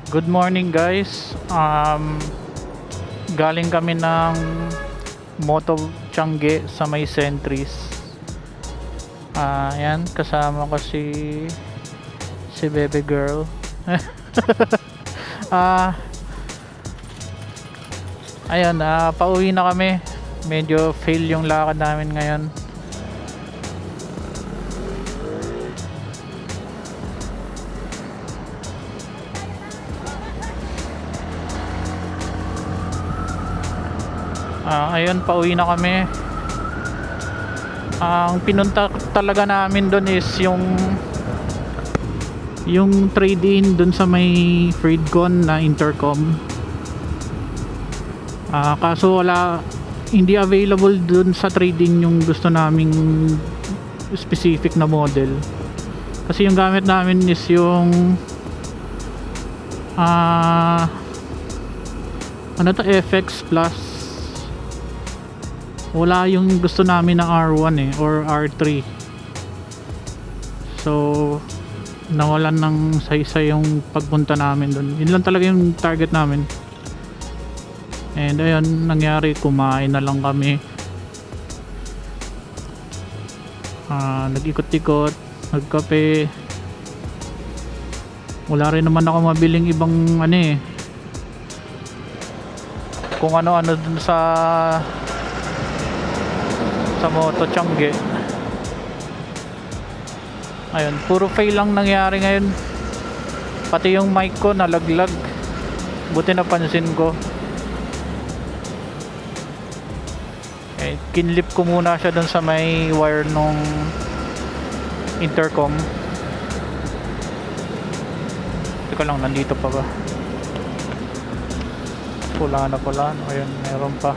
Good morning guys. Galing kami ng Moto Changi sa may Centris. Ayan, kasama ko si baby girl. Ah, Ayan, pauwi na kami. Medyo fail yung lakad namin ngayon. Ayun, pauwi na kami. Ang pinunta talaga namin doon is yung trade-in doon sa may Freedcon na intercom. Kaso hindi available doon sa trade-in yung gusto naming specific na model. Kasi yung gamit namin is yung FX Plus. Wala yung gusto namin na R1 or R3. So nawalan ng saysay yung pagpunta namin doon. Yun lang talaga yung target namin. And ayun, nangyari, kumain na lang kami. Nag-ikot-ikot, nagkape. Wala rin naman ako mabiling ibang kung ano-ano dun sa Moto Changi. Ayun, puro fail lang nangyari ngayon. Pati yung mic ko nalaglag. Buti napansin ko. Kinlip ko muna siya dun sa may wire nung intercom. Teka lang, nandito pa ba? Pula na. Ayun, meron pa.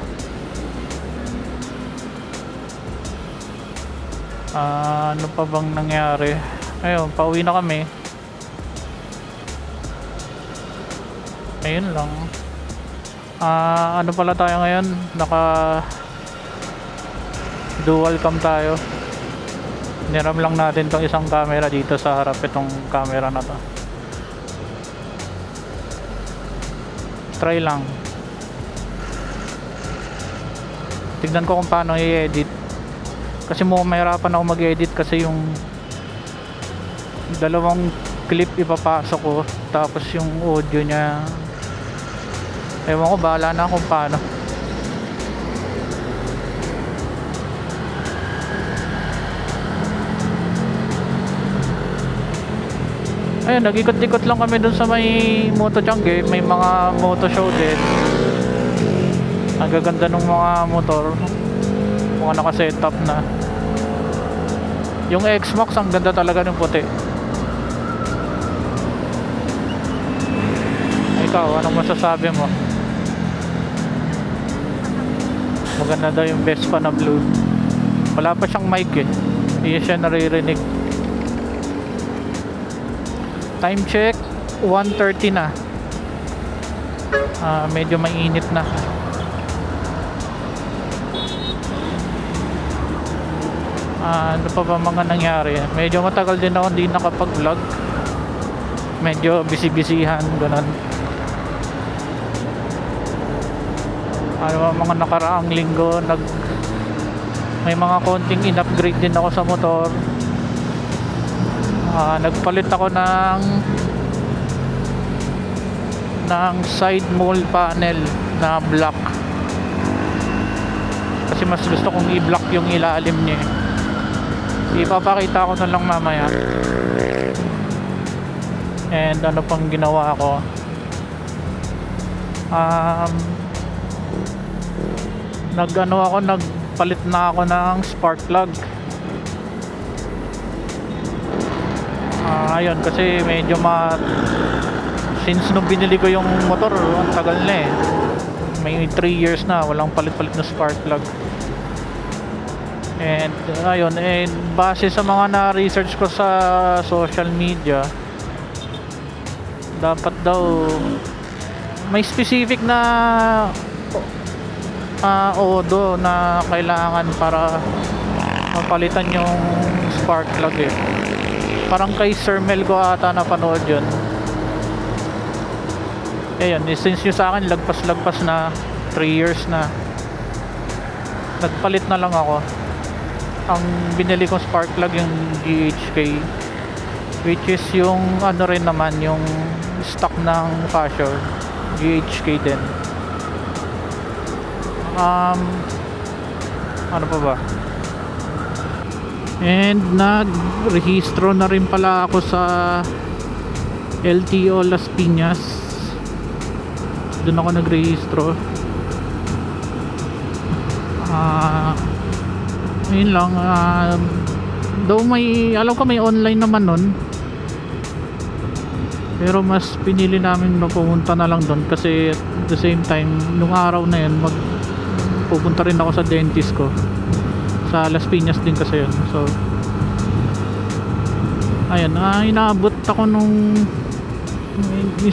Ano pa bang nangyari? Ayun, pauwi na kami. Ayun lang. Ano pala tayo ngayon? Naka dual cam tayo. Niram lang natin tong isang camera dito sa harap, itong camera na to. Try lang. Tignan ko kung paano i-edit. Kasi mahirapan ako mag-edit kasi yung dalawang clip ipapasok ko, tapos yung audio niya, ewan ko, bahala na kung paano. Ayun, nag-ikot-ikot lang kami dun sa may Moto Changi. May mga moto show din. Ang gaganda ng mga motor, mga naka-setup na. Yung X-Max, ang ganda talaga ng puti. Ikaw, anong masasabi mo? Maganda daw yung Vespa na blue. Wala pa siyang mic hindi siya naririnig. Time check, 1:30 na. Medyo mainit na. Ano pa ba mga nangyari? Medyo matagal din ako hindi nakapag-vlog. Medyo busy-busyhan, ganun. Ano ba mga nakaraang linggo, may mga konting in-upgrade din ako sa motor. Nagpalit ako ng side mold panel na black. Kasi mas gusto kong i-block yung ilalim niya. Ipapakita ko na lang mamaya. And ano pang ginawa ko? Nagpalit na ako ng spark plug. Ayun, kasi medyo since nung binili ko yung motor, ang tagal na may 3 years na walang palit-palit na spark plug. And ayun, base sa mga na-research ko sa social media, dapat daw may specific na odo na kailangan para mapalitan yung spark plug Parang kay Sir Mel ko ata napanood yun. Ayun, since yung sa akin lagpas na 3 years na, nagpalit na lang ako. Ang binili kong spark plug yung GHK, which is yung ano rin naman yung stock ng Fashion, GHK din. Ano pa ba? And nagrehistro na rin pala ako sa LTO Las Piñas. Doon ako nagrehistro. Yun lang. Though alam ko may online naman nun, pero mas pinili namin na pumunta na lang doon kasi at the same time nung araw na yun pupunta rin ako sa dentist ko sa Las Piñas din kasi yun. So ayun, inaabot ako nung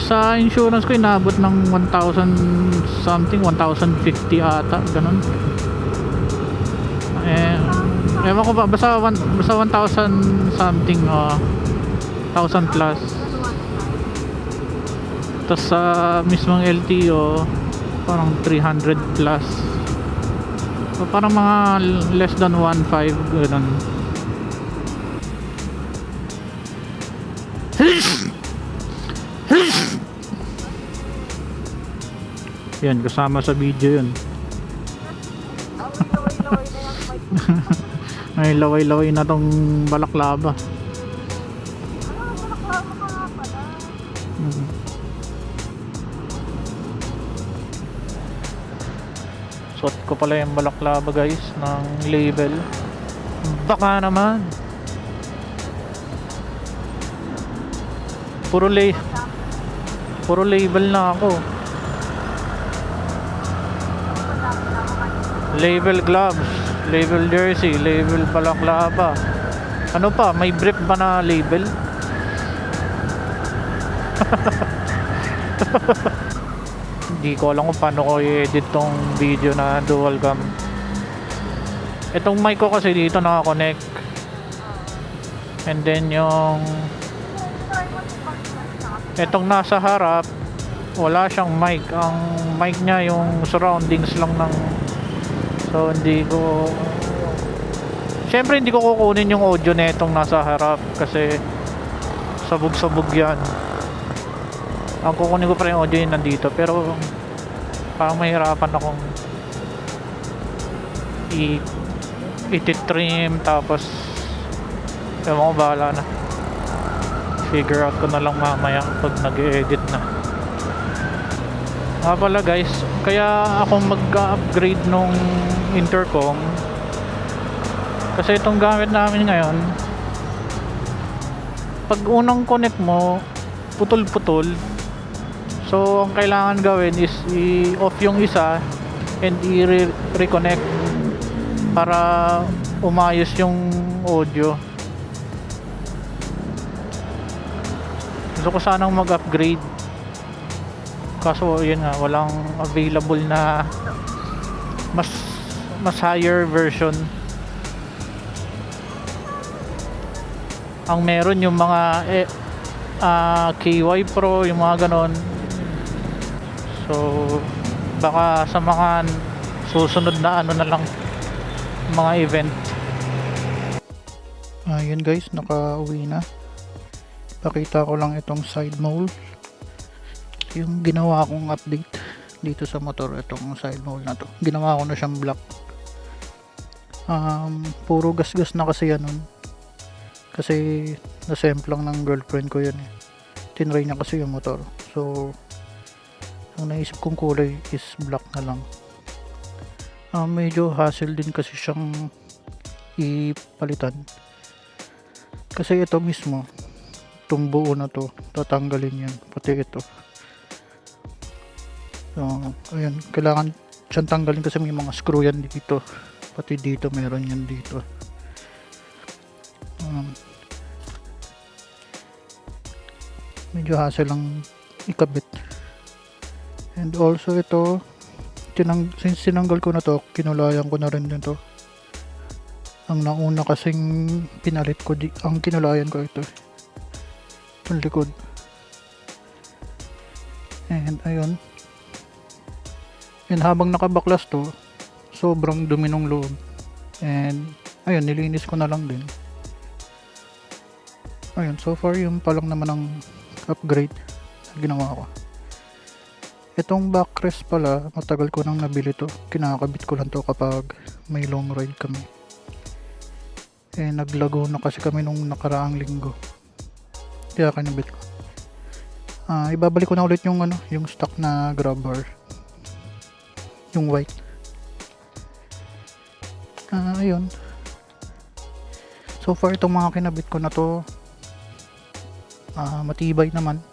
sa insurance ko, inaabot ng 1,000 something, 1,050 ata, ganun. Ewan ko ba, basta 1,000 something, 1,000 plus. Tapos sa mismong LTO parang 300 plus. So parang mga less than 1,500 ganun. Yan, kasama sa video yun. Ay, laway-laway na tong balaklava. Suot ko pala yung balaklava guys ng label. Baka naman puro label na ako. Label gloves, label jersey, label balaklava. Ano pa? May brief ba na label? Hindi ko alam kung paano ko i-edit tong video na dual cam. Itong mic ko kasi dito naka-connect. And then yung itong nasa harap wala siyang mic. Ang mic niya yung surroundings lang ng, so hindi ko, syempre hindi ko kukunin yung audio na itong nasa harap kasi sabog-sabog yan. Ang kukunin ko pa yung audio yung nandito, pero parang mahirapan akong i-trim, tapos ewan ko, bahala na, figure out ko na lang mamaya pag nag-edit na. Pala guys, kaya ako mag-upgrade nung intercom kasi itong gamit namin ngayon, pag unang connect mo putol-putol. So ang kailangan gawin is i-off yung isa and i-reconnect para umayos yung audio. Gusto ko sanang mag-upgrade, kaso yun nga, walang available na mas higher version. Ang meron yung mga KY Pro, yung mga ganon. So baka sa mga susunod na ano na lang, mga event. Ayun guys, nakauwi na. Pakita ko lang itong side mole, yung ginawa kong update dito sa motor. Itong side mole na to, ginawa ko na siyang black. Puro gasgas na kasi yan nun, kasi nasemple lang ng girlfriend ko yun eh. Tinry niya kasi yung motor, so ang naisip kong kulay is black na lang. Medyo hassle din kasi siyang ipalitan, kasi ito mismo, itong buo na to, tatanggalin yan, pati ito. So ayun, kailangan siyang tanggalin kasi may mga screw yan dito, pati dito meron yan dito. Medyo hassle lang ikabit. And also ito, since sinanggal ko na to, kinulayan ko na rin dito. Ang nauna kasing pinalit ko, ang kinulayan ko ito, itong likod. And ayun. And habang nakabaklas to, sobrang dumi ng loob. And ayun, nilinis ko na lang din. Ayun, so far yun pa lang naman ang upgrade na ginawa ko. Itong backrest pala, matagal ko nang nabili to. Kinakabit ko lang to kapag may long ride kami. Eh, naglago na kasi kami nung nakaraang linggo. Kaya kinabit ko. Ibabalik ko na ulit yung yung stock na grab bar. Yung white. Ayun. So far itong mga kinabit ko na to, matibay naman.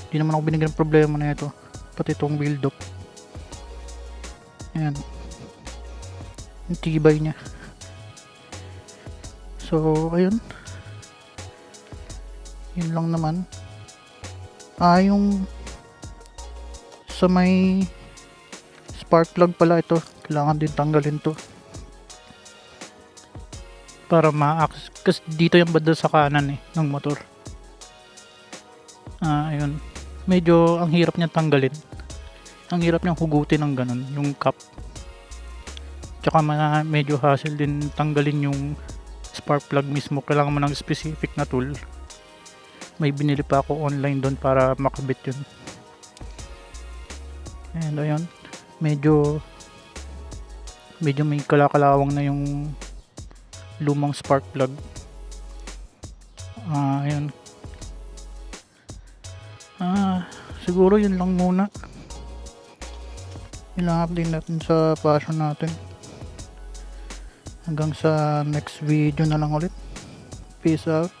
Hindi naman ako binigyan ng problema na ito. Pati itong build up. Ayan. Yung tibay niya. So, ayun. Yun lang naman. Yung sa may spark plug pala ito. Kailangan din tanggalin to. Para ma-access. Kasi dito yung banda sa kanan ng motor. Ayun. Medyo ang hirap niya tanggalin. Ang hirap niyang hugutin ng ganun, yung cap. Tsaka medyo hassle din tanggalin yung spark plug mismo. Kailangan mo ng specific na tool. May binili pa ako online doon para makabit yun. And ayun, medyo may kalakalawang na yung lumang spark plug. Ayun. Siguro yun lang muna. Yun lang update natin sa passion natin. Hanggang sa next video na lang ulit. Peace out.